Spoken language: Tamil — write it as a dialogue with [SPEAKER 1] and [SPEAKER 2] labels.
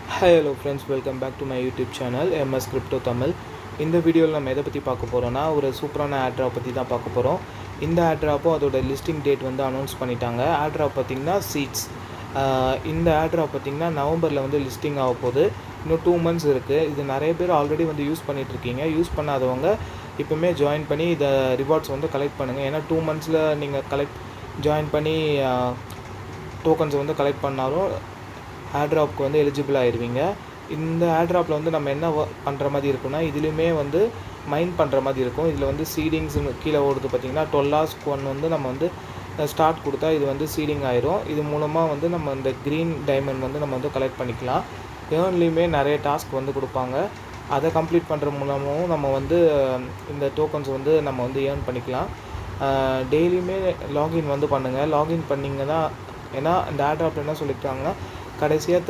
[SPEAKER 1] Hi, hello friends, welcome back to my YouTube channel MS Crypto Tamil. இந்த வீடியோவில் நம்ம எதை பற்றி பார்க்க போகிறோம்னா ஒரு சூப்பரான ஆட்ராப் பற்றி தான் பார்க்க போகிறோம். இந்த ஆட்ராப்போ அதோட லிஸ்டிங் டேட் வந்து அனௌன்ஸ் பண்ணிட்டாங்க. ஆட்ராப் பார்த்திங்கன்னா சீட்ஸ். இந்த ஆட்ராப் பார்த்திங்கன்னா நவம்பரில் வந்து லிஸ்டிங் ஆக போகுது. இன்னும் 2 months இருக்குது. இது நிறைய பேர் ஆல்ரெடி வந்து யூஸ் பண்ணிகிட்ருக்கீங்க. யூஸ் பண்ணாதவங்க இப்போவுமே ஜாயின் பண்ணி இதை ரிவார்ட்ஸ் வந்து கலெக்ட் பண்ணுங்கள். ஏன்னா 2 monthsல நீங்கள் ஜாயின் பண்ணி டோக்கன்ஸ் வந்து கலெக்ட் பண்ணாலும் ஆட்ராப்க்கு வந்து எலிஜிபிள் ஆகிடுவீங்க. இந்த ஆட்ராப்பில் வந்து நம்ம என்ன பண்ணுற மாதிரி இருக்குன்னா, இதுலேயுமே வந்து மைண்ட் பண்ணுற மாதிரி இருக்கும். இதில் வந்து சீடிங்ஸ்னு கீழே ஓடுது பார்த்திங்கன்னா 12 hours வந்து நம்ம வந்து ஸ்டார்ட் கொடுத்தா இது வந்து சீடிங் ஆயிரும். இது மூலமாக வந்து நம்ம இந்த க்ரீன் டைமண்ட் வந்து நம்ம வந்து கலெக்ட் பண்ணிக்கலாம். ஏர்ன்லேயுமே நிறைய டாஸ்க் வந்து கொடுப்பாங்க. அதை கம்ப்ளீட் பண்ணுற மூலமாகவும் நம்ம வந்து இந்த டோக்கன்ஸ் வந்து நம்ம வந்து ஏர்ன் பண்ணிக்கலாம். டெய்லியுமே லாகின் வந்து பண்ணுங்கள். லாகின் பண்ணிங்கன்னா ஏன்னா இந்த ஆட்ராப்பில் என்ன சொல்லியிருக்காங்கன்னா, கடைசியாக